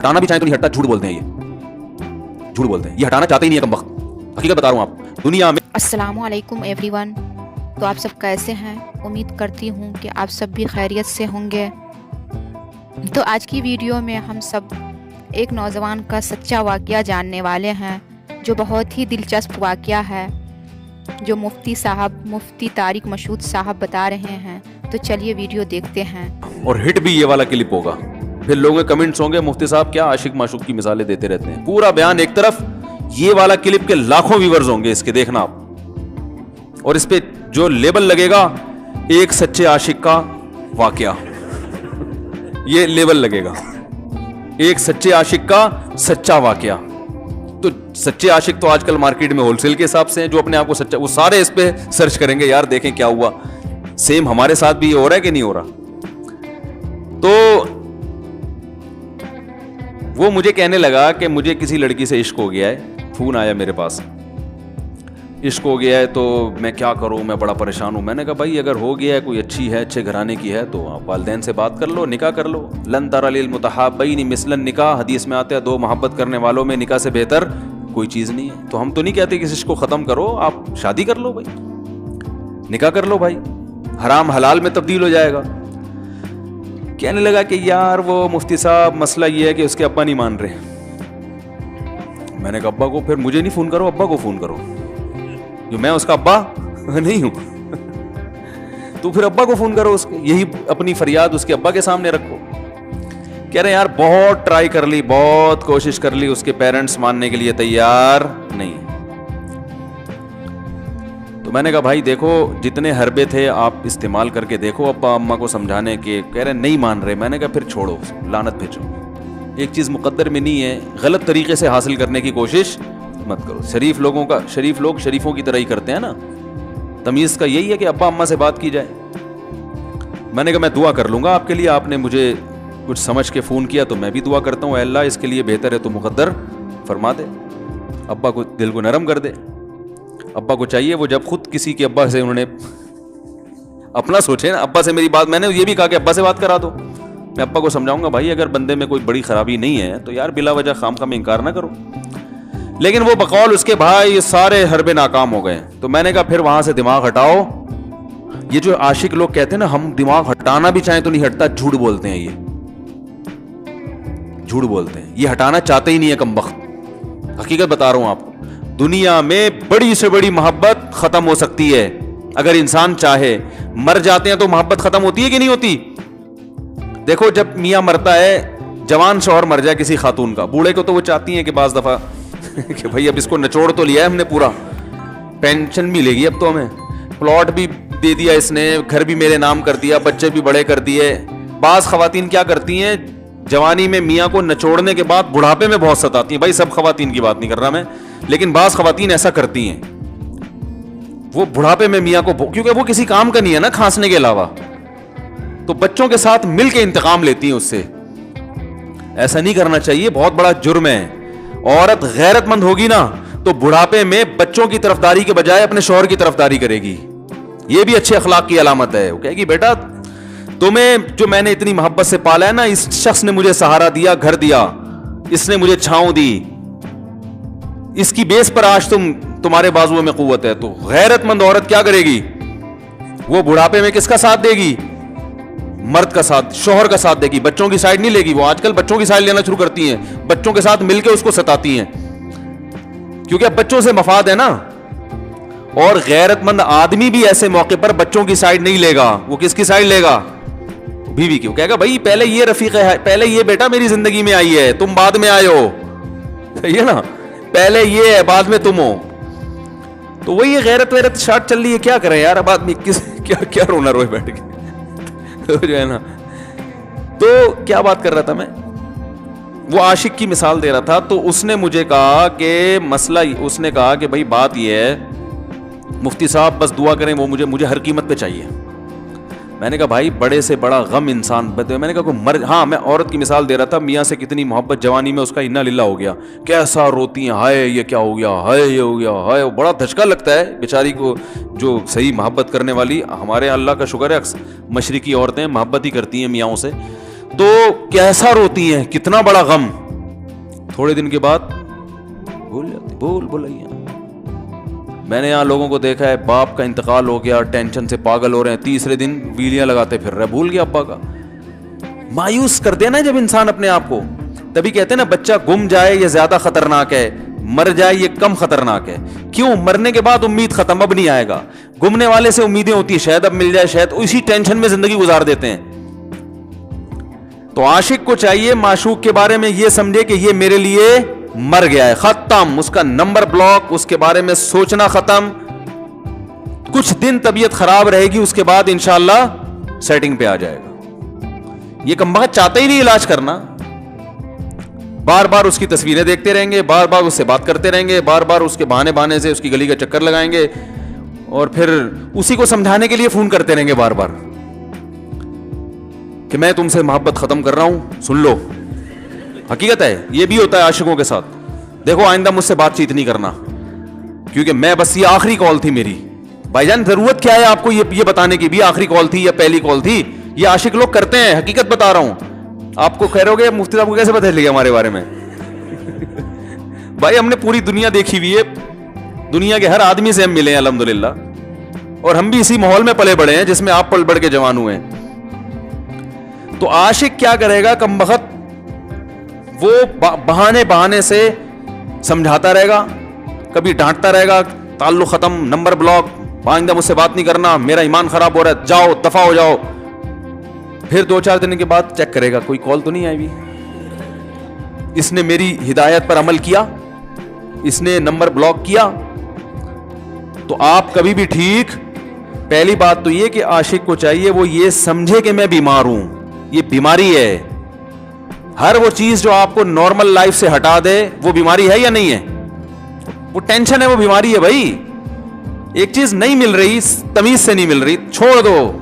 हटाना भी चाहे तो नहीं हटता, झूठ बोलते हैं ये, झूठ बोलते हैं, ये हटाना चाहते ही नहीं है कमबख्त। हकीकत बता रहा हूँ आप दुनिया में। अस्सलामु अलैकुम एवरीवन। तो आप सब कैसे हैं? उम्मीद करती हूँ कि आप सब भी खैरियत से होंगे। तो आज की वीडियो में हम सब एक नौजवान का सच्चा वाक़या जानने वाले हैं, जो बहुत ही दिलचस्प वाक़या है, जो मुफ्ती तारिक मशहूद साहब बता रहे हैं। तो चलिए वीडियो देखते हैं। और हिट भी ये वाला क्लिप होगा, फिर लोगों के कमेंट्स होंगे मुफ्ती साहब क्या आशिक माशूक की मिसालें देते रहते हैं। पूरा बयान एक तरफ, ये वाला क्लिप के लाखों व्यूवर्स होंगे इसके, देखना आप। और इस पे जो लेबल लगेगा, एक सच्चे आशिक का वाकया, ये लेबल लगेगा, एक सच्चे आशिक का सच्चा वाकया। तो सच्चे आशिक तो आजकल मार्केट में होलसेल के हिसाब से हैं, जो अपने आप को सच्चा, वो सारे इस पे सर्च करेंगे, यार देखें क्या हुआ, सेम हमारे साथ भी ये हो रहा है कि नहीं हो रहा। तो वो मुझे कहने लगा कि मुझे किसी लड़की से इश्क हो गया है, फोन आया मेरे पास, इश्क हो गया है तो मैं क्या करूं, मैं बड़ा परेशान हूं। मैंने कहा भाई अगर हो गया है, कोई अच्छी है, अच्छे घराने की है, तो आप वालिदैन से बात कर लो, निकाह कर लो। लन तरा लिल मुतहाब्बैनि मिसलन निकाह, हदीस में आता है दो मोहब्बत करने वालों में निकाह से बेहतर कोई चीज़ नहीं है। तो हम तो नहीं कहते कि इस इश्क को ख़त्म करो, आप शादी कर लो भाई, निकाह कर लो भाई, हराम हलाल में तब्दील हो जाएगा। कहने लगा कि यार वो मुफ्ती साहब मसला ये है कि उसके अब्बा नहीं मान रहे। मैंने कहा अब्बा को, फिर मुझे नहीं फ़ोन करो, अब्बा को फ़ोन करो, जो मैं उसका अब्बा नहीं हूं। तो फिर अब्बा को फोन करो, उसके यही अपनी फरियाद उसके अब्बा के सामने रखो। कह रहे यार बहुत ट्राई कर ली, बहुत कोशिश कर ली, उसके पेरेंट्स मानने के लिए तैयार नहीं। तो मैंने कहा भाई देखो, जितने हरबे थे आप इस्तेमाल करके देखो अब्बा अम्मा को समझाने के। कह रहे नहीं मान रहे। मैंने कहा फिर छोड़ो, लानत भेजो। एक चीज मुकद्दर में नहीं है, गलत तरीके से हासिल करने की कोशिश मत करो। शरीफ लोग शरीफों की तरह ही करते हैं ना। तमीज़ का यही है कि अब्बा अम्मा से बात की जाए। मैंने कहा मैं दुआ कर लूँगा आपके लिए, आपने मुझे कुछ समझ के फ़ोन किया तो मैं भी दुआ करता हूँ, अल्लाह इसके लिए बेहतर है तो मुक़द्दर फरमा दे, अब्बा को दिल को नरम कर दे। अब्बा को चाहिए वो जब खुद किसी के अब्बा से उन्होंने अपना सोचे ना, अब्बा से मेरी बात, मैंने ये भी कहा कि अब्बा से बात करा दो। मैं अब्बा को समझाऊंगा भाई अगर बंदे में कोई बड़ी ख़राबी नहीं है तो यार बिला वजह खामखा में इनकार ना करो। लेकिन वो बकौल उसके भाई सारे हरबे नाकाम हो गए। तो मैंने कहा फिर वहां से दिमाग हटाओ। ये जो आशिक लोग कहते हैं ना हम दिमाग हटाना भी चाहें तो नहीं हटता, झूठ बोलते हैं, ये झूठ बोलते हैं, ये हटाना चाहते ही नहीं है कमबख्त। हकीकत बता रहा हूं आपको, दुनिया में बड़ी से बड़ी मोहब्बत खत्म हो सकती है अगर इंसान चाहे। मर जाते हैं तो मोहब्बत खत्म होती है कि नहीं होती? देखो जब मियां मरता है, जवान शौहर मर जाए किसी खातून का, बूढ़े को तो वो चाहती है कि बाज दफा कि भाई अब इसको निचोड़ तो लिया है हमने पूरा, पेंशन मिलेगी अब तो हमें, प्लॉट भी दे दिया इसने, घर भी मेरे नाम कर दिया, बच्चे भी बड़े कर दिए। बाज खवातीन क्या करती हैं, जवानी में मियाँ को निचोड़ने के बाद बुढ़ापे में बहुत सताती हैं। भाई सब खवातीन की बात नहीं कर रहा मैं, लेकिन बाज खवातीन ऐसा करती हैं, वो बुढ़ापे में मियाँ को, क्योंकि वो किसी काम का नहीं है ना खांसने के अलावा, तो बच्चों के साथ मिल के इंतकाम लेती हैं उससे। ऐसा नहीं करना चाहिए, बहुत बड़ा जुर्म है। औरत गैरतमंद होगी ना तो बुढ़ापे में बच्चों की तरफदारी के बजाय अपने शौहर की तरफदारी करेगी। ये भी अच्छे अखलाक की अलामत है। वो कहेगी बेटा तुम्हें जो मैंने इतनी मोहब्बत से पाला है ना, इस शख्स ने मुझे सहारा दिया, घर दिया, इसने मुझे छांव दी, इसकी बेस पर आज तुम्हारे बाजुओं में कुव्वत है। तो गैरतमंद औरत क्या करेगी, वो बुढ़ापे में किसका साथ देगी? मर्द का साथ, शौहर का साथ देगी, बच्चों की साइड नहीं लेगी। वो आजकल बच्चों की साइड लेना शुरू करती हैं, बच्चों के साथ मिलकर उसको सताती हैं, क्योंकि अब बच्चों से मफाद है ना। और गैरतमंद आदमी भी ऐसे मौके पर बच्चों की साइड नहीं लेगा। वो किसकी साइड लेगा? बीवी की। कहेगा भाई पहले ये रफीक है, पहले ये बेटा मेरी जिंदगी में आई है, तुम बाद में आए हो, सही है ना, पहले ये है बाद में तुम हो। तो वही ये गैरत शार्ट चल रही है। क्या करें यार, अब आदमी क्या रोना रोए बैठ के जो है ना। तो क्या बात कर रहा था मैं, वो आशिक की मिसाल दे रहा था। तो उसने मुझे कहा कि मसला, उसने कहा कि भाई बात ये है मुफ्ती साहब बस दुआ करें, वो मुझे हर कीमत पे चाहिए। मैंने कहा भाई बड़े से बड़ा गम इंसान, मैंने कहा कोई हाँ, मैं औरत की मिसाल दे रहा था, मियाँ से कितनी मोहब्बत जवानी में उसका इन्ना लिल्ला हो गया, कैसा रोती हैं, हाय ये क्या हो गया, हाय ये हो गया, हाय। बड़ा धचका लगता है बेचारी को, जो सही मोहब्बत करने वाली। हमारे अल्लाह का शुक्र है मशरिकी औरतें मोहब्बत ही करती हैं मियाँओं से, तो कैसा रोती हैं, कितना बड़ा गम। थोड़े दिन के बाद भूल जाती, भूल भुलैया। मैंने यहाँ लोगों को देखा है, बाप का इंतकाल हो गया, टेंशन से पागल हो रहे हैं, तीसरे दिन वीलियां लगाते फिर रहे, भूल गया अब्बा का। मायूस कर देना जब इंसान अपने आप को। तभी कहते हैं ना, बच्चा गुम जाए ये ज्यादा खतरनाक है, मर जाए ये कम खतरनाक है। क्यों? मरने के बाद उम्मीद खत्म, अब नहीं आएगा। गुमने वाले से उम्मीदें होती है, शायद अब मिल जाए, शायद, इसी टेंशन में जिंदगी गुजार देते हैं। तो आशिक को चाहिए माशूक के बारे में ये समझे कि ये मेरे लिए मर गया है, खत्म, उसका नंबर ब्लॉक, उसके बारे में सोचना खत्म। कुछ दिन तबीयत खराब रहेगी, उसके बाद इंशाअल्लाह सेटिंग पे आ जाएगा। ये कमबख्त चाहता ही नहीं इलाज करना, बार बार उसकी तस्वीरें देखते रहेंगे, बार बार उससे बात करते रहेंगे, बार बार उसके बहाने बहाने से उसकी गली का चक्कर लगाएंगे और फिर उसी को समझाने के लिए फोन करते रहेंगे बार बार कि मैं तुमसे मोहब्बत खत्म कर रहा हूं, सुन लो। हकीकत है, ये भी होता है आशिकों के साथ। देखो आइंदा मुझसे बातचीत नहीं करना, क्योंकि मैं बस, ये आखिरी कॉल थी मेरी। भाईजान जरूरत क्या है आपको ये बताने की भी आखिरी कॉल थी या पहली कॉल थी? ये आशिक लोग करते हैं, हकीकत बता रहा हूं। आपको कह रहे होगे मुफ्ती साहब को कैसे बता लिया हमारे बारे में? भाई हमने पूरी दुनिया देखी हुई है, दुनिया के हर आदमी से हम मिले हैं अल्हम्दुलिल्लाह, और हम भी इसी माहौल में पले बड़े हैं जिसमें आप पल बढ़ के जवान हुए हैं। तो आशिक क्या करेगा कमबख्त, वो बहाने बहाने से समझाता रहेगा, कभी डांटता रहेगा, ताल्लुक खत्म, नंबर ब्लॉक, आइंदा मुझसे बात नहीं करना, मेरा ईमान खराब हो रहा है, जाओ दफा हो जाओ। फिर 2-4 दिन के बाद चेक करेगा, कोई कॉल तो नहीं आई भी, इसने मेरी हिदायत पर अमल किया, इसने नंबर ब्लॉक किया। तो आप कभी भी ठीक, पहली बात तो ये कि आशिक को चाहिए वो ये समझे कि मैं बीमार हूं, ये बीमारी है। हर वो चीज जो आपको नॉर्मल लाइफ से हटा दे, वो बीमारी है या नहीं है? वो टेंशन है, वो बीमारी है भाई। एक चीज नहीं मिल रही, तमीज से नहीं मिल रही, छोड़ दो,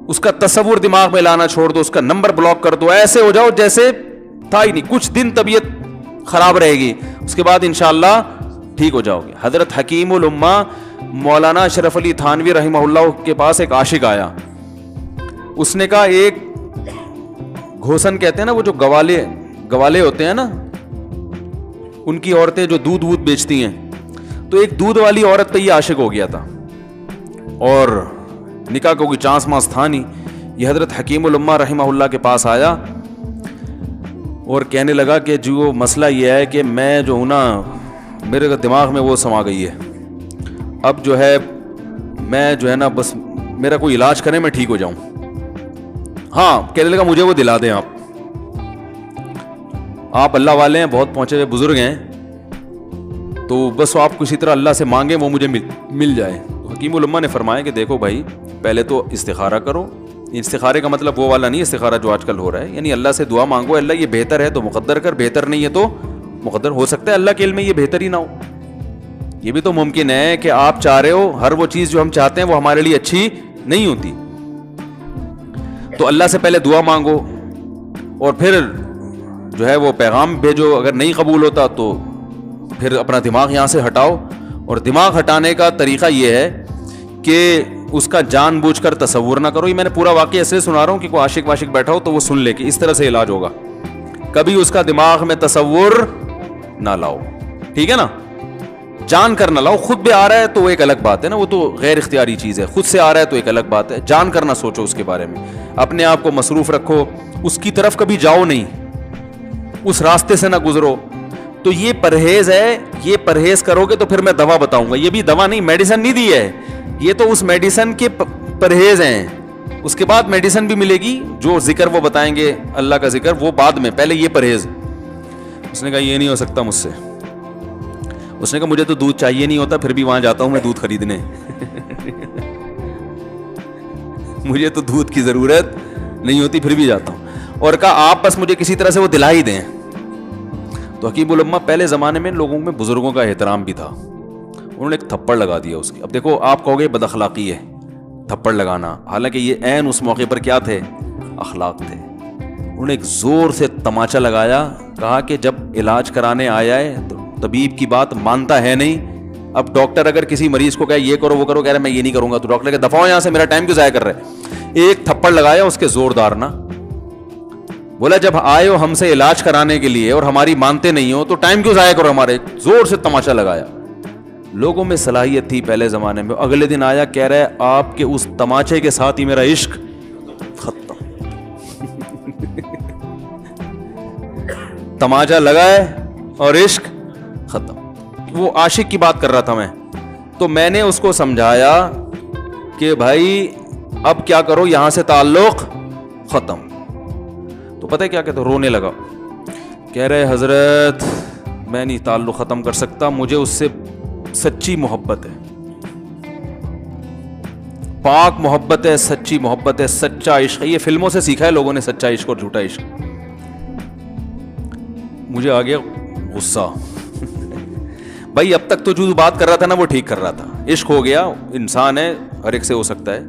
उसका तसव्वुर दिमाग में लाना छोड़ दो, उसका नंबर ब्लॉक कर दो, ऐसे हो जाओ जैसे था ही नहीं। कुछ दिन तबीयत खराब रहेगी, उसके बाद इंशाअल्लाह ठीक हो जाओगे। हजरत हकीमुल उम्मा मौलाना अशरफ अली थानवी रहमहुल्लाह के पास एक आशिक आया। उसने कहा, एक घोसन कहते हैं ना, वो जो गवाले होते हैं ना, उनकी औरतें जो दूध वूध बेचती हैं, तो एक दूध वाली औरत पे ये आशिक हो गया था और निकाह का कोई चांस मांस था नहीं। ये हजरत हकीमुल उम्मा रहमहुल्लाह के पास आया और कहने लगा कि जो मसला ये है कि मैं जो हूँ ना, मेरे दिमाग में वो समा गई है, अब जो है मैं जो है ना, बस मेरा कोई इलाज करें, मैं ठीक हो जाऊं। हाँ, कहने लगा मुझे वो दिला दें आप अल्लाह वाले हैं, बहुत पहुंचे हुए बुजुर्ग हैं, तो बस आप किसी तरह अल्लाह से मांगे वो मुझे मिल जाए। तो हकीमुल उम्मा ने फरमाया कि देखो भाई, पहले तो इस्तिखारा करो। इस्तिखारे का मतलब वो वाला नहीं इस्तिखारा जो आजकल हो रहा है, यानी अल्लाह से दुआ मांगो, अल्लाह ये बेहतर है तो मुकद्दर कर, बेहतर नहीं है तो मुकद्दर। हो सकता है अल्लाह के इल्म में ये बेहतर ही ना हो, ये भी तो मुमकिन है कि आप चाह रहे हो हर वो चीज़ जो हम चाहते हैं वो हमारे लिए अच्छी नहीं होती। तो अल्लाह से पहले दुआ मांगो और फिर जो है वो पैगाम भेजो। अगर नहीं कबूल होता तो फिर अपना दिमाग यहाँ से हटाओ। और दिमाग हटाने का तरीका ये है कि उसका जानबूझकर तसव्वुर ना करो। ये मैंने पूरा वाक़या ऐसे सुना रहा हूँ कि कोई आशिक वाशिक बैठा हो तो वो सुन ले कि इस तरह से इलाज होगा। कभी उसका दिमाग में तसव्वुर ना लाओ, ठीक है ना, जान कर ना लाओ। खुद भी आ रहा है तो एक अलग बात है ना, वो तो गैर इख्तियारी चीज़ है। खुद से आ रहा है तो एक अलग बात है, जान कर ना सोचो उसके बारे में। अपने आप को मसरूफ़ रखो, उसकी तरफ कभी जाओ नहीं, उस रास्ते से ना गुजरो। तो ये परहेज है, ये परहेज करोगे तो फिर मैं दवा बताऊंगा। ये भी दवा नहीं, मेडिसिन नहीं दी है, ये तो उस मेडिसिन के परहेज हैं। उसके बाद मेडिसिन भी मिलेगी, जो जिक्र वो बताएंगे अल्लाह का जिक्र, वो बाद में, पहले ये परहेज। उसने कहा ये नहीं हो सकता मुझसे। उसने कहा मुझे तो दूध चाहिए नहीं होता, फिर भी वहां जाता हूं मैं दूध खरीदने मुझे तो दूध की जरूरत नहीं होती, फिर भी जाता हूं। और कहा आप बस मुझे किसी तरह से वो दिला ही दें। तो हकीमुल उम्मा, पहले ज़माने में लोगों में बुजुर्गों का एहतराम भी था, उन्होंने एक थप्पड़ लगा दिया उसकी। अब देखो आप कहोगे बदअखलाकी है थप्पड़ लगाना, हालांकि ये ऐन उस मौके पर क्या थे, अखलाक थे। उन्होंने एक ज़ोर से तमाचा लगाया, कहा कि जब इलाज कराने आया है तो तबीब की बात मानता है नहीं। अब डॉक्टर अगर किसी मरीज को कहे ये करो वो करो, कह रहे मैं ये नहीं करूँगा, तो डॉक्टर कहे दफा हो यहाँ से, मेरा टाइम क्यों ज़ाया कर रहे हैं। एक थप्पड़ लगाया उसके ज़ोरदार ना, بولا جب آئے ہو ہم سے علاج کرانے کے لیے اور ہماری مانتے نہیں ہو تو ٹائم کیوں ضائع کرو ہمارے. زور سے تماشا لگایا. لوگوں میں صلاحیت تھی پہلے زمانے میں. اگلے دن آیا کہہ رہا ہے آپ کے اس تماچے کے ساتھ ہی میرا عشق ختم. تماچا لگا ہے اور عشق ختم. وہ عاشق کی بات کر رہا تھا میں, تو میں نے اس کو سمجھایا کہ بھائی اب کیا کرو, یہاں سے تعلق ختم. تو پتہ ہے کیا کہتے, رونے لگا. کہہ رہے حضرت میں نہیں تعلق ختم کر سکتا, مجھے اس سے سچی محبت ہے, پاک محبت ہے, سچی محبت ہے, سچا عشق ہے. یہ فلموں سے سیکھا ہے لوگوں نے, سچا عشق اور جھوٹا عشق. مجھے آ گیا غصہ. بھائی اب تک تو جو بات کر رہا تھا نا وہ ٹھیک کر رہا تھا. عشق ہو گیا, انسان ہے, ہر ایک سے ہو سکتا ہے.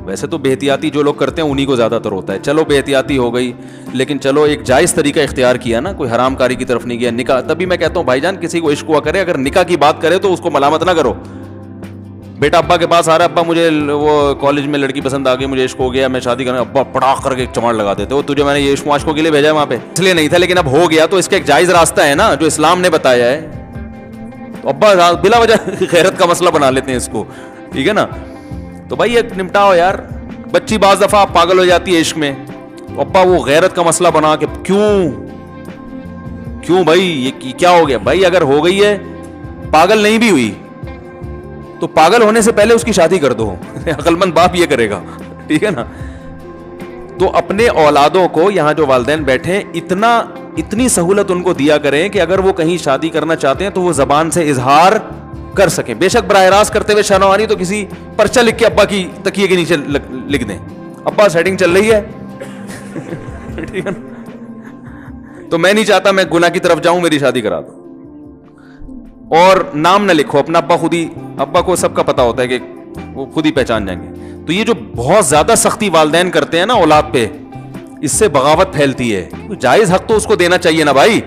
ویسے تو بے احتیاطی جو لوگ کرتے ہیں انہی کو زیادہ تر ہوتا ہے. چلو بے احتیاطی ہو گئی, لیکن چلو ایک جائز طریقہ اختیار کیا نا, کوئی حرام کاری کی طرف نہیں گیا. نکاح, تبھی میں کہتا ہوں بھائی جان کسی کو عشق ہوا کرے, اگر نکاح کی بات کرے تو اس کو ملامت نہ کرو. بیٹا ابا کے پاس آ رہا ہے, ابا مجھے وہ کالج میں لڑکی پسند آ گئی, مجھے عشق ہو گیا, میں شادی کرنا. ابا پڑاخ کر کے چماڑ لگا دیتے ہو, تجھے میں نے یہ عشق عاشقوں کے لیے بھیجا ہے وہاں پہ, اس لیے نہیں تھا, لیکن اب ہو گیا تو اس کا ایک جائز راستہ ہے نا جو اسلام نے بتایا ہے. تو ابا بلا وجہ غیرت کا مسئلہ بنا لیتے ہیں اس کو, ٹھیک ہے نا. تو بھائی ایک نمٹاؤ یار. بچی بعض دفعہ پاگل ہو جاتی ہے عشق میں, تو ابا وہ غیرت کا مسئلہ بنا کے کیوں بھائی یہ کیا ہو گیا. بھائی اگر ہو گئی ہے, پاگل نہیں بھی ہوئی تو پاگل ہونے سے پہلے اس کی شادی کر دو. عقل مند باپ یہ کرے گا, ٹھیک ہے نا. تو اپنے اولادوں کو, یہاں جو والدین بیٹھے ہیں, اتنی سہولت ان کو دیا کریں کہ اگر وہ کہیں شادی کرنا چاہتے ہیں تو وہ زبان سے اظہار کر سکیں. بے شک براہ راست کرتے ہوئے شرم آنی تو کسی پرچہ لکھ کے ابا کی تکیے کے نیچے لکھ دیں, ابا سیٹنگ چل رہی ہے, ٹھیک ہے نا. تو میں نہیں چاہتا میں گناہ کی طرف جاؤں, میری شادی کرا دو. اور نام نہ لکھو اپنا, ابا کو سب کا پتا ہوتا ہے کہ وہ خود ہی پہچان جائیں گے. تو یہ جو بہت زیادہ سختی والدین کرتے ہیں نا اولاد پہ, اس سے بغاوت پھیلتی ہے. جائز حق تو اس کو دینا چاہیے نا بھائی.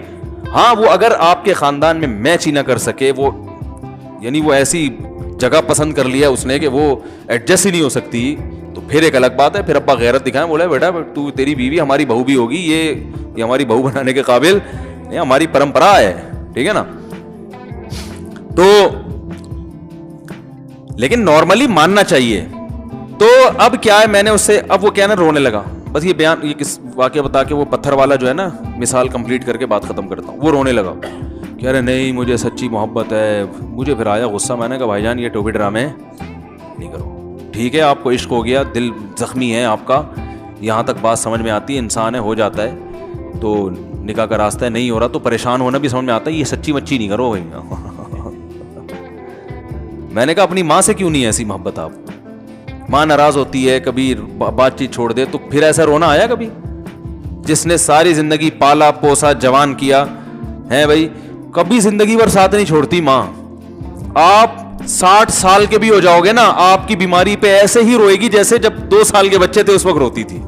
ہاں وہ اگر آپ کے خاندان میں میچ ہی نہ کر سکے, وہ یعنی وہ ایسی جگہ پسند کر لیا اس نے کہ وہ ایڈجسٹ ہی نہیں ہو سکتی, تو پھر ایک الگ بات ہے. پھر ابا غیرت دکھائیں, بولا بیٹا تو تیری بیوی ہماری بہو بھی ہوگی, یہ ہماری بہو بنانے کے قابل, یہ ہماری پرمپرا ہے, ٹھیک ہے نا. تو لیکن نارملی ماننا چاہیے. تو اب کیا ہے, میں نے اس سے, اب وہ کیا نا رونے لگا. بس یہ بیان, یہ کس واقعہ بتا کے وہ پتھر والا جو ہے نا مثال کمپلیٹ کر کے بات ختم کرتا ہوں. وہ رونے لگا, کہہ رہے نہیں مجھے سچی محبت ہے. مجھے پھر آیا غصہ, میں نے کہا بھائی جان یہ ٹوپی ڈرامے نہیں کرو. ٹھیک ہے آپ کو عشق ہو گیا, دل زخمی ہے آپ کا, یہاں تک بات سمجھ میں آتی ہے, انسان ہے, ہو جاتا ہے, تو نکاح کا راستہ ہے, نہیں ہو رہا تو پریشان ہونا بھی سمجھ میں آتا ہے. یہ سچی مچی نہیں کرو بھائی. میں نے کہا اپنی ماں سے کیوں نہیں ایسی محبت آپ, ماں ناراض ہوتی ہے, کبھی بات چیت چھوڑ دے, تو پھر ایسا رونا آیا کبھی؟ جس نے ساری زندگی پالا پوسا جوان کیا ہے بھائی, کبھی زندگی بھر ساتھ نہیں چھوڑتی ماں. آپ 60 سال کے بھی ہو جاؤ گے نا, آپ کی بیماری پہ ایسے ہی روئے گی جیسے جب 2 سال کے بچے تھے اس وقت روتی تھی.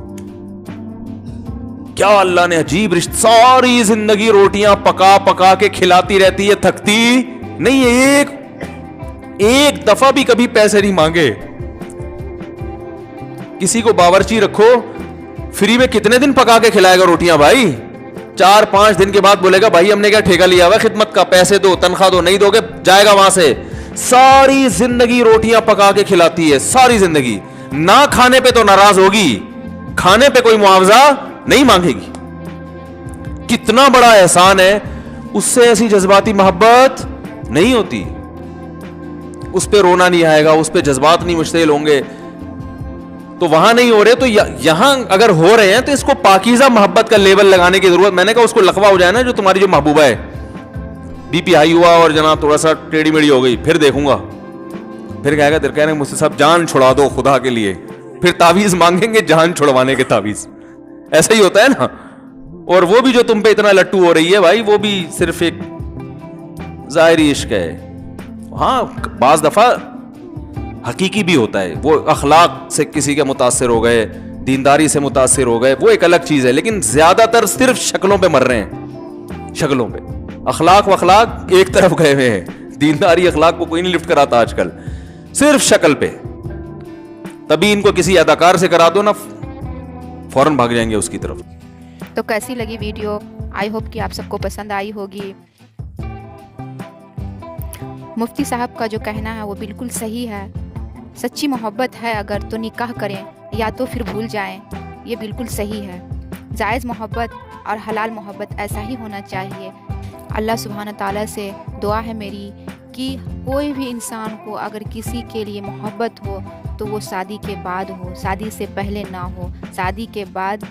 کیا اللہ نے عجیب رشتہ, ساری زندگی روٹیاں پکا پکا کے کھلاتی رہتی ہے, تھکتی نہیں ہے, ایک دفعہ بھی کبھی پیسے نہیں مانگے. کسی کو باورچی رکھو, فری میں کتنے دن پکا کے کھلائے گا روٹیاں بھائی؟ 4-5 دن کے بعد بولے گا بھائی ہم نے کیا ٹھیکہ لیا ہوا خدمت کا, پیسے دو, تنخواہ دو, نہیں دو گے جائے گا وہاں سے. ساری زندگی روٹیاں پکا کے کھلاتی ہے, ساری زندگی. نہ کھانے پہ تو ناراض ہوگی, کھانے پہ کوئی معاوضہ نہیں مانگے گی. کتنا بڑا احسان ہے, اس سے ایسی جذباتی محبت نہیں ہوتی. اس پہ رونا نہیں آئے گا, اس پہ جذبات نہیں مشتعل ہوں گے. تو وہاں نہیں ہو رہے, تو یہاں اگر ہو رہے ہیں تو اس کو پاکیزہ محبت کا لیبل لگانے کی ضرورت. میں نے کہا اس کو لقبہ ہو جائے نا جو تمہاری جو محبوبہ ہے, بی پی ہائی ہوا اور جناب تھوڑا سا ٹیڑھی میڑھی ہو گئی, پھر دیکھوں گا, پھر کہے گا تیرے کہنے مجھ سے صاحب جان چھڑا دو خدا کے لیے, پھر تعویذ مانگیں گے جان چھڑوانے کے تعویذ. ایسا ہی ہوتا ہے نا. اور وہ بھی جو تم پہ اتنا لٹو ہو رہی ہے بھائی, وہ بھی صرف ایک ظاہری عشق ہے. ہاں بعض دفعہ حقیقی بھی ہوتا ہے, وہ اخلاق سے کسی کے متاثر ہو گئے, دینداری سے متاثر ہو گئے, وہ ایک الگ چیز ہے. لیکن زیادہ تر صرف شکلوں پہ مر رہے ہیں, شکلوں پہ. اخلاق و اخلاق ایک طرف گئے ہوئے ہیں, دینداری اخلاق کو کوئی نہیں لفٹ کراتا آج کل, صرف شکل پہ. تبھی ان کو کسی اداکار سے کرا دو نا, فوراً بھاگ جائیں گے اس کی طرف. तो कैसी लगी वीडियो, आई होप कि आप सबको पसंद आई होगी। मुफ्ती साहब का जो कहना है वो बिल्कुल सही है। सच्ची मोहब्बत है अगर तो निकाह करें या तो फिर भूल जाएं, ये बिल्कुल सही है। जायज़ मोहब्बत और हलाल मोहब्बत ऐसा ही होना चाहिए। अल्लाह सुब्हान ताला से दुआ है मेरी कि कोई भी इंसान को अगर किसी के लिए मोहब्बत हो तो वो शादी के बाद हो, शादी से पहले ना हो। शादी के बाद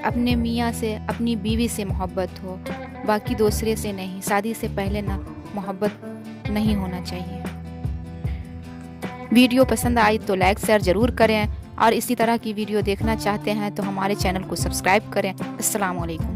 अपने मियाँ से, अपनी बीवी से मोहब्बत हो, बाकी दूसरे से नहीं। शादी से पहले ना मोहब्बत नहीं होना चाहिए। वीडियो पसंद आई तो लाइक शेयर ज़रूर करें और इसी तरह की वीडियो देखना चाहते हैं तो हमारे चैनल को सब्सक्राइब करें। अस्सलाम वालेकुम।